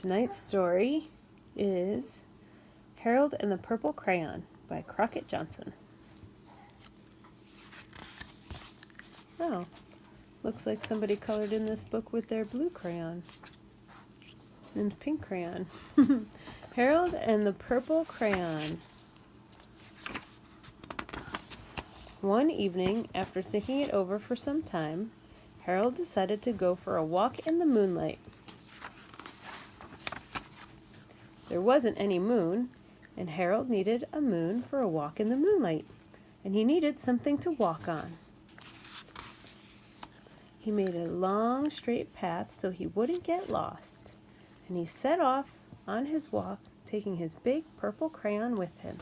Tonight's story is Harold and the Purple Crayon by Crockett Johnson. Oh, looks like somebody colored in this book with their blue crayon and pink crayon. Harold and the Purple Crayon. One evening, after thinking it over for some time, Harold decided to go for a walk in the moonlight. There wasn't any moon, and Harold needed a moon for a walk in the moonlight, and he needed something to walk on. He made a long, straight path so he wouldn't get lost, and he set off on his walk, taking his big purple crayon with him.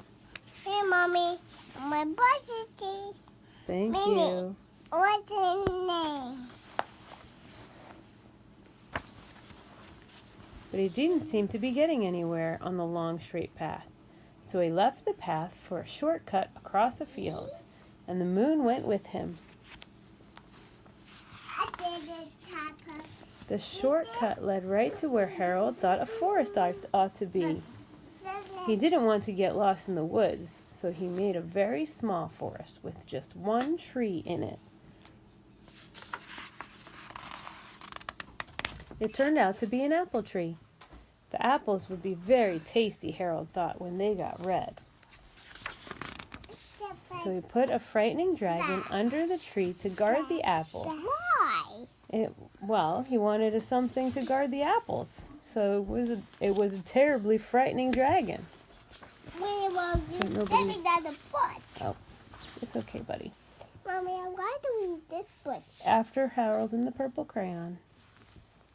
Hey, Mommy, my budget is... Thank Minnie. you. What's his name? But he didn't seem to be getting anywhere on the long, straight path. So he left the path for a shortcut across a field, and the moon went with him. I did it, Papa. The shortcut led right to where Harold thought a forest ought to be. He didn't want to get lost in the woods, so he made a very small forest with just one tree in it. It turned out to be an apple tree. The apples would be very tasty, Harold thought, when they got red. So he put a frightening dragon under the tree to guard the apples. Why? Well, he wanted something to guard the apples, so it was a terribly frightening dragon. Let me down the foot. Oh, it's okay, buddy. Mommy, why do we eat this foot? After Harold and the Purple Crayon.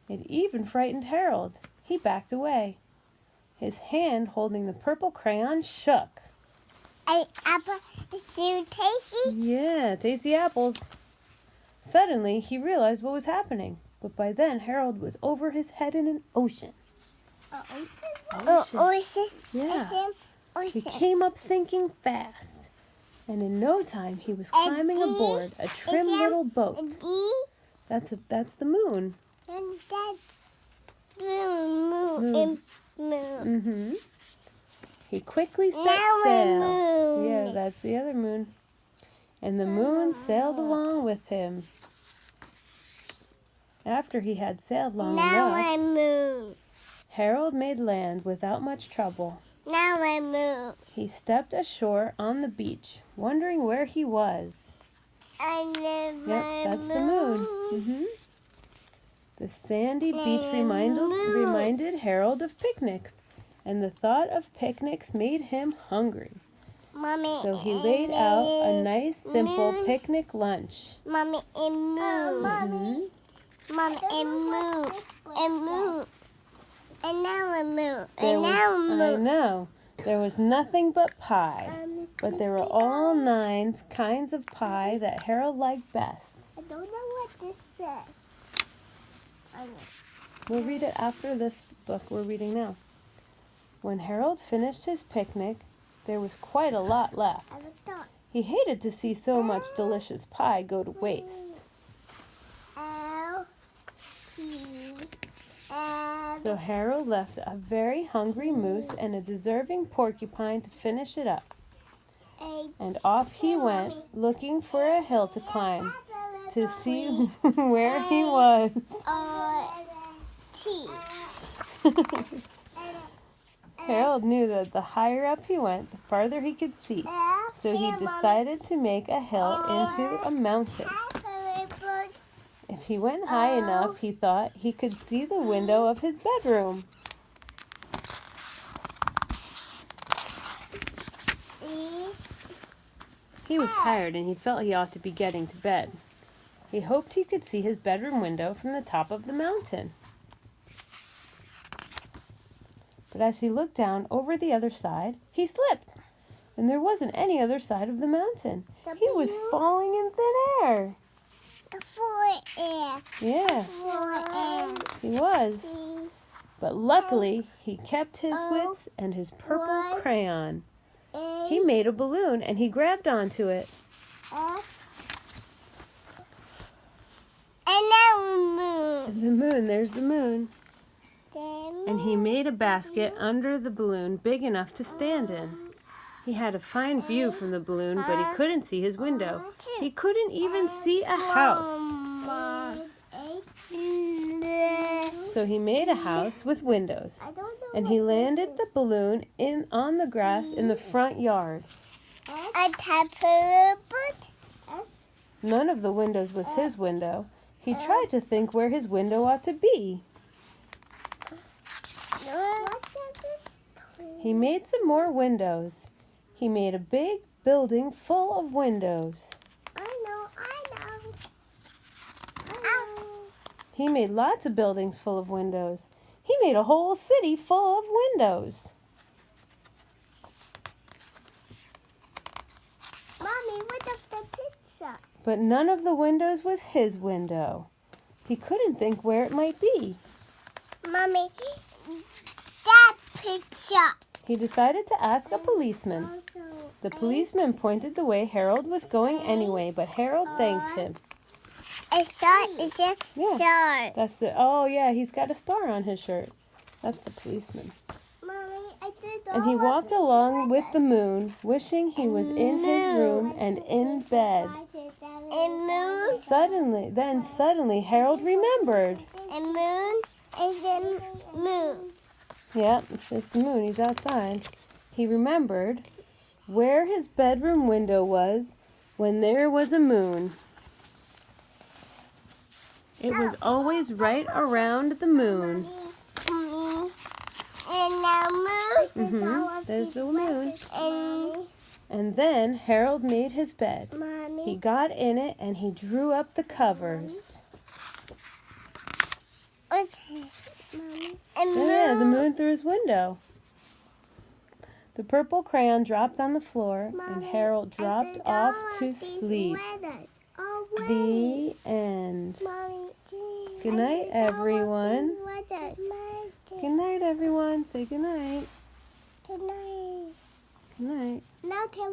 It even frightened Harold. He backed away. His hand holding the purple crayon shook. Apple is so tasty. Yeah, tasty apples. Suddenly, he realized what was happening. But by then, Harold was over his head in an ocean. Ocean. Yeah. Ocean. He came up thinking fast. And in no time, he was climbing aboard a trim little boat. That's the moon. And that's moon. Mm-hmm. He quickly set Now sail. moon. Yeah, that's the other moon. And the moon sailed along with him. After he had sailed long Now enough, I move. Harold made land without much trouble. Now I move. He stepped ashore on the beach, wondering where he was. I live Yep, that's the moon. Mm-hmm. The sandy beach reminded Harold of picnics, and the thought of picnics made him hungry. Mommy, So he laid out a nice, simple picnic lunch. Mommy, and moon. Mhm. Mommy, and moon. And moon. And now I move. There And now I was, I move. know, there was nothing but pie, but there were all 9 kinds of pie that Harold liked best. I don't know what this says. We'll read it after this book we're reading now. When Harold finished his picnic, there was quite a lot left. As a dog. He hated to see so much delicious pie go to waste. L T L. So Harold left a very hungry moose and a deserving porcupine to finish it up. And off he went, looking for a hill to climb to see where he was. T. Harold knew that the higher up he went, the farther he could see. So he decided to make a hill into a mountain. If he went high enough, he thought, he could see the window of his bedroom. He was tired and he felt he ought to be getting to bed. He hoped he could see his bedroom window from the top of the mountain. But as he looked down over the other side, he slipped, and there wasn't any other side of the mountain. He was falling in thin air. Yeah, he was. But luckily, he kept his wits and his purple crayon. He made a balloon, and he grabbed onto it. And now moon. The moon, there's the moon. and he made a basket under the balloon big enough to stand in. He had a fine view from the balloon, but he couldn't see his window. He couldn't even see a house. So he made a house with windows, and he landed the balloon on the grass in the front yard. None of the windows was his window. He tried to think where his window ought to be. He made some more windows. He made a big building full of windows. I know. He made lots of buildings full of windows. He made a whole city full of windows. Mommy, what of the pizza? But none of the windows was his window. He couldn't think where it might be. Mommy, that pizza. He decided to ask a policeman. The policeman pointed the way Harold was going anyway, but Harold thanked him. A star is a star. That's oh yeah, he's got a star on his shirt. That's the policeman. Mommy, I did And he walked along with the moon, wishing he was in his room and in bed. Suddenly, Harold remembered. A moon is a moon. Yep, it's the moon. He's outside. He remembered where his bedroom window was when there was a moon. It was always right around the moon. And the moon. There's the moon. And then Harold made his bed. He got in it and he drew up the covers. Yeah, the moon through his window. The purple crayon dropped on the floor and Harold dropped off to sleep. The end. Good night, everyone. Good night, everyone. Say good night. Good night. Good night. Now tell